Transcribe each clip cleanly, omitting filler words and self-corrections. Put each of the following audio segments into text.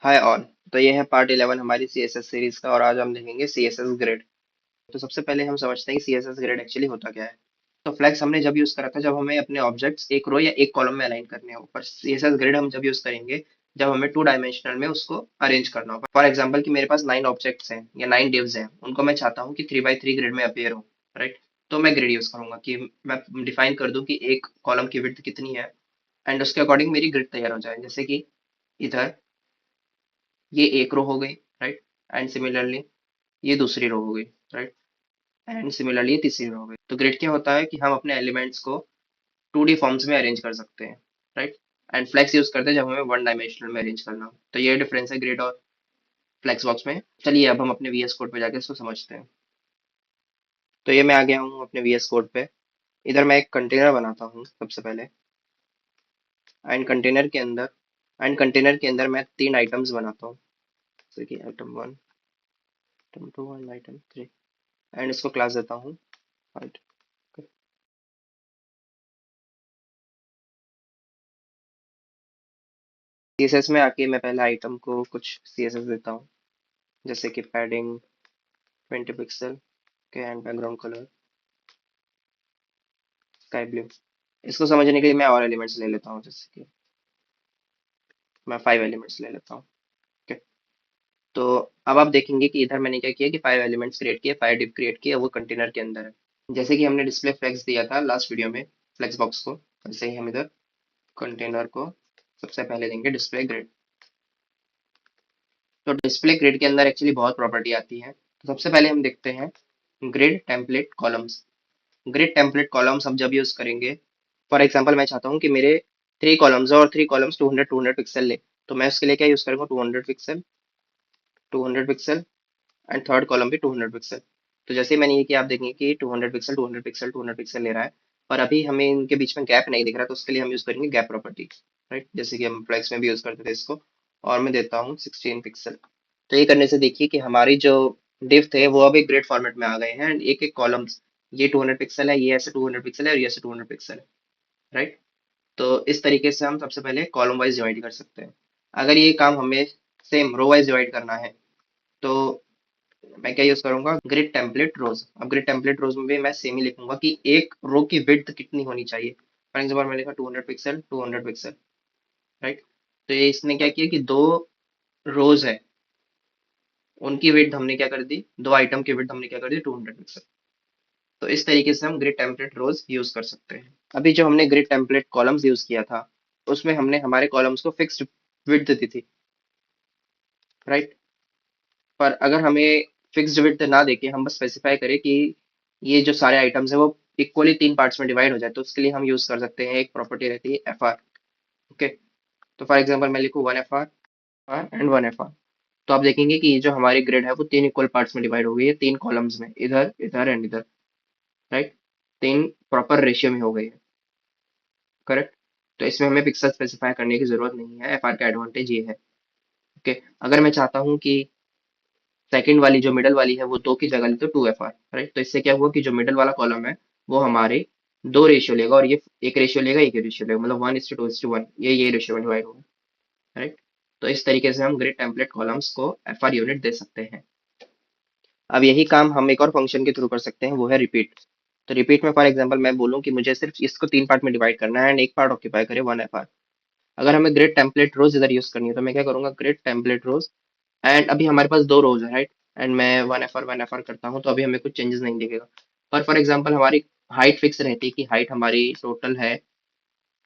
Hi all. तो ये है पार्ट 11 हमारी सीएसएस सीरीज का और आज हम देखेंगे सीएसएस ग्रिड। तो सबसे पहले हम समझते हैं कि सीएसएस ग्रिड एक्चुअली होता क्या है। तो फ्लेक्स हमने जब यूज करा था जब हमें अपने ऑब्जेक्ट्स एक रो या एक कॉलम में अलाइन करने हो, पर सीएसएस ग्रिड हम जब यूज करेंगे जब हमें टू डायमेंशनल में उसको अरेंज करना हो। फॉर एग्जाम्पल कि मेरे पास 9 ऑब्जेक्ट्स हैं या 9 divs हैं, उनको मैं चाहता हूँ कि 3x3 ग्रिड में अपेयर हो। राइट। तो मैं ग्रिड यूज करूंगा कि मैं डिफाइन कर दूं कि एक कॉलम की विड्थ कितनी है एंड उसके अकॉर्डिंग मेरी ग्रिड तैयार हो जाए। जैसे कि इधर ये एक रो हो गई। राइट। एंड सिमिलरली ये दूसरी रो हो गई। राइट। एंड सिमिलरली ये तीसरी रो हो गई। तो ग्रिड क्या होता है कि हम अपने एलिमेंट्स को 2D फॉर्म्स में अरेंज कर सकते हैं। राइट। एंड फ्लेक्स यूज करते हैं जब हमें वन डायमेंशनल में अरेंज करना हो। तो ये डिफरेंस है ग्रिड और फ्लेक्स बॉक्स में। चलिए अब हम अपने वीएस कोड पे जाके इसको समझते हैं। तो ये मैं आ गया हूँ अपने वीएस कोड पे। इधर मैं एक कंटेनर बनाता हूँ सबसे पहले। एंड कंटेनर के अंदर मैं 3 आइटम्स बनाता हूँ, जैसे कि item 1, item 2 and item 3। And इसको क्लास देता हूँ height। सीएसएस में आके मैं पहले आइटम को कुछ सीएसएस देता हूँ, जैसे कि पैडिंग 20 पिक्सल के and background colour sky blue. इसको समझने के लिए मैं और एलिमेंट्स ले लेता हूँ, जैसे कि मैं 5 एलिमेंट्स ले लेता हूँ। ओके। तो अब आप देखेंगे कि इधर मैंने क्या किया कि 5 एलिमेंट्स क्रिएट किए, 5 div क्रिएट किए, वो कंटेनर के अंदर है। जैसे कि हमने डिस्प्ले फ्लेक्स दिया था लास्ट वीडियो में, फ्लेक्स बॉक्स को, वैसे ही हम इधर कंटेनर को सबसे पहले देंगे डिस्प्ले ग्रिड। तो डिस्प्ले ग्रिड के अंदर एक्चुअली बहुत प्रॉपर्टी आती है। तो सबसे पहले हम देखते हैं grid template columns. Grid template columns हम जब यूज करेंगे, फॉर एग्जांपल मैं चाहता हूँ कि मेरे 3 कॉलम्स और 3 कॉलम्स 200 पिक्सल ले। तो मैं उसके लिए क्या यूज करूंगा, 200 pixel, 200 pixel and third column भी 200 पिक्सल। तो जैसे मैंने ये किया, आप देखेंगे कि 200 पिक्सल 200 पिक्सल 200 पिक्सल ले रहा है। पर अभी हमें इनके बीच में गैप नहीं दिख रहा, तो उसके लिए हम यूज करेंगे गैप प्रॉपर्टी। राइट। जैसे कि हम फ्लेक्स में भी यूज करते थे इसको। और मैं देता हूँ 16 पिक्सल। तो ये करने से देखिए कि हमारी जो डिव थे वो अब एक ग्रिड फॉर्मेट में आ गए हैं एंड एक एक कॉलम्स, ये 200 पिक्सल है, ये ऐसे 200 पिक्सल है और ये ऐसे 200 पिक्सल है। राइट। तो इस तरीके से हम सबसे पहले कॉलम वाइज डिवाइड कर सकते हैं। अगर ये काम हमें सेम रो वाइज डिवाइड करना है तो मैं क्या यूज करूंगा, ग्रिड टेम्पलेट रोज। अब ग्रिड टेम्पलेट रोज में भी मैं सेम ही लिखूंगा कि एक रो की विड्थ कितनी होनी चाहिए। फॉर एग्जाम्पल मैंने लिखा 200 पिक्सल 200 पिक्सल। राइट। तो ये इसने क्या किया कि दो रोज है, उनकी विड्थ हमने क्या कर दी, दो आइटम की विड्थ हमने क्या कर दी 200 पिक्सल। तो इस तरीके से हम ग्रिड टेम्पलेट रोज यूज कर सकते हैं। अभी जो हमने ग्रिड टेम्पलेट कॉलम्स यूज किया था उसमें हमने हमारे कॉलम्स को फिक्स्ड विड्थ दी थी। राइट। पर अगर हमें फिक्स्ड विड्थ ना देके हम बस स्पेसिफाई करें कि ये जो सारे आइटम्स है वो इक्वली 3 पार्ट्स में डिवाइड हो जाए, तो उसके लिए हम यूज कर सकते हैं, एक प्रॉपर्टी रहती है एफ आर। ओके। तो फॉर एग्जाम्पल मैं लिखूँ 1 FR एंड 1 FR। तो आप देखेंगे कि ये जो हमारी ग्रिड है वो 3 इक्वल पार्ट्स में डिवाइड हो गई है, 3 कॉलम्स में, इधर इधर एंड इधर। राइट। 3 प्रॉपर रेशियो में हो गई है। करेक्ट। तो इसमें हमें पिक्सल स्पेसिफाई करने की जरूरत नहीं है, एफ आर का एडवांटेज ये है। ओके। अगर मैं चाहता हूँ कि सेकंड वाली जो मिडल वाली है वो 2 की जगह ले तो 2 FR। राइट। तो इससे क्या हुआ कि जो मिडल वाला कॉलम है वो हमारे 2 रेशियो लेगा और ये एक रेशियो लेगा, एक रेशियो लेगा, मतलब 1:2:1, ये रेशियो में डिवाइड होगा। राइट। तो इस तरीके से हम ग्रिड टेम्पलेट कॉलम्स को एफआर यूनिट दे सकते हैं। अब यही काम हम एक और फंक्शन के थ्रू कर सकते हैं, वो है रिपीट। तो रिपीट में फॉर एग्जांपल मैं बोलूं कि मुझे सिर्फ इसको 3 पार्ट में डिवाइड करना है एंड एक पार्ट ऑक्यूपाई करे 1 FR। अगर हमें ग्रिड टेम्पलेट रोज इधर यूज करनी है तो मैं क्या करूंगा, ग्रिड टेम्पलेट रोज। एंड अभी हमारे पास 2 रोज है। राइट। एंड मैं 1 FR करता हूँ तो अभी हमें कुछ चेंजेस नहीं दिखेगा। पर फॉर एग्जाम्पल हमारी हाइट फिक्स रहती है कि हाइट हमारी टोटल है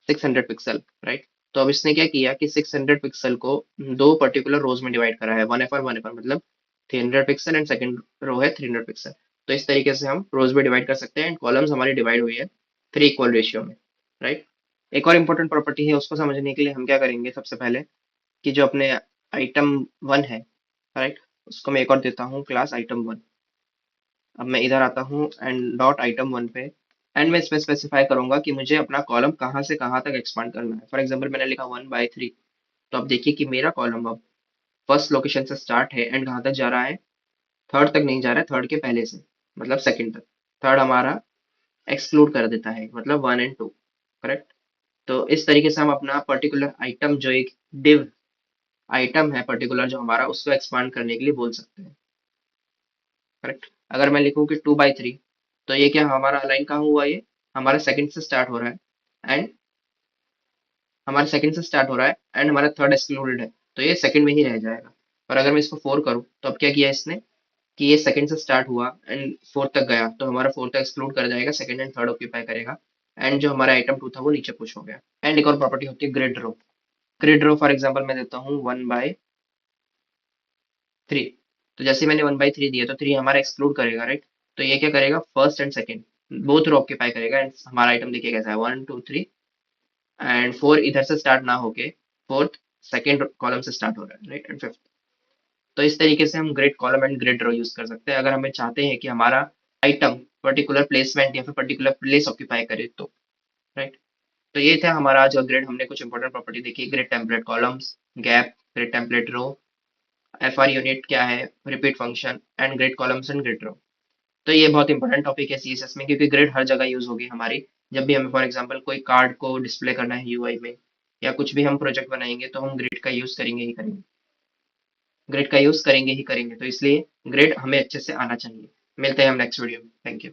600 पिक्सल। राइट। तो अब इसने क्या किया कि 600 पिक्सल को दो पर्टिकुलर रोज में डिवाइड करा है, 1 FR मतलब 300 पिक्सल एंड सेकंड रो है 300 पिक्सल। तो इस तरीके से हम रोज में डिवाइड कर सकते हैं एंड कॉलम्स हमारी डिवाइड हुई है 3 इक्वल रेशियो में। राइट। एक और इम्पोर्टेंट प्रॉपर्टी है, उसको समझने के लिए हम क्या करेंगे, सबसे पहले कि जो अपने आइटम 1 है, राइट, उसको मैं एक और देता हूँ क्लास आइटम 1। अब मैं इधर आता हूँ एंड डॉट आइटम 1 पे एंड मैं इसमें स्पेसिफाई करूंगा कि मुझे अपना कॉलम कहाँ से कहाँ तक एक्सपांड करना है। फॉर एग्जाम्पल मैंने लिखा 1/3। तो अब देखिए कि मेरा कॉलम अब फर्स्ट लोकेशन से स्टार्ट है एंड कहाँ तक जा रहा है, थर्ड तक नहीं जा रहा है, थर्ड के पहले से, मतलब सेकंड तक। थर्ड हमारा एक्सक्लूड कर देता है, मतलब 1 एंड 2। करेक्ट। तो इस तरीके से हम अपना पर्टिकुलर आइटम जो एक डिव आइटम है पर्टिकुलर जो हमारा, उसको एक्सपांड करने के लिए बोल सकते हैं। करेक्ट। अगर मैं लिखूं कि 2/3, तो ये क्या हमारा अलाइन कहाँ हुआ, ये हमारे सेकंड से स्टार्ट हो रहा है, एंड हमारा थर्ड एक्सक्लूडेड है, तो ये सेकंड में ही रह जाएगा। और अगर मैं इसको 4 करूँ, तो अब क्या किया इसने कि ये सेकंड से स्टार्ट हुआ एंड फोर्थ तक गया, तो हमारा फोर्थ एक्सक्लूड कर जाएगा, सेकंड एंड थर्ड ऑक्यूपाई करेगा, एंड जो हमारा आइटम 2 था वो नीचे पुश हो गया। एंड एक और प्रॉपर्टी होती है grid row. Grid row for example मैं देता हूँ 1/3। तो जैसे मैंने 1/3 दिया, तो 3 हमारा एक्सक्लूड करेगा, राइट। तो ये क्या करेगा, first and second both row occupy करेगा, एंड हमारा आइटम देखिए कैसा है, 1 2 3, एंड 4 इधर से स्टार्ट ना होके फोर्थ सेकंड कॉलम से स्टार्ट हो रहा है, राइट, एंड फिफ्थ। तो इस तरीके से हम grid column and grid row use कर सकते हैं, अगर हमें चाहते हैं कि हमारा आइटम पर्टिकुलर प्लेसमेंट या फिर पर्टिकुलर प्लेस ऑक्यूपाई करे तो, राइट। तो ये था हमारा आज ग्रिड, हमने कुछ इंपॉर्टेंट प्रॉपर्टी देखी, grid template columns, gap, grid template row, FR unit क्या है, repeat function, and grid columns and grid row. तो ये बहुत इंपॉर्टेंट टॉपिक है सीएसएस में, क्योंकि ग्रिड हर जगह यूज होगी हमारी। जब भी हमें फॉर एग्जांपल कोई कार्ड को डिस्प्ले करना है यूआई में, या कुछ भी हम प्रोजेक्ट बनाएंगे, तो हम ग्रिड का यूज करेंगे ही करेंगे, ग्रिड का यूज करेंगे ही करेंगे, तो इसलिए ग्रिड हमें अच्छे से आना चाहिए। मिलते हैं हम नेक्स्ट वीडियो में, थैंक यू।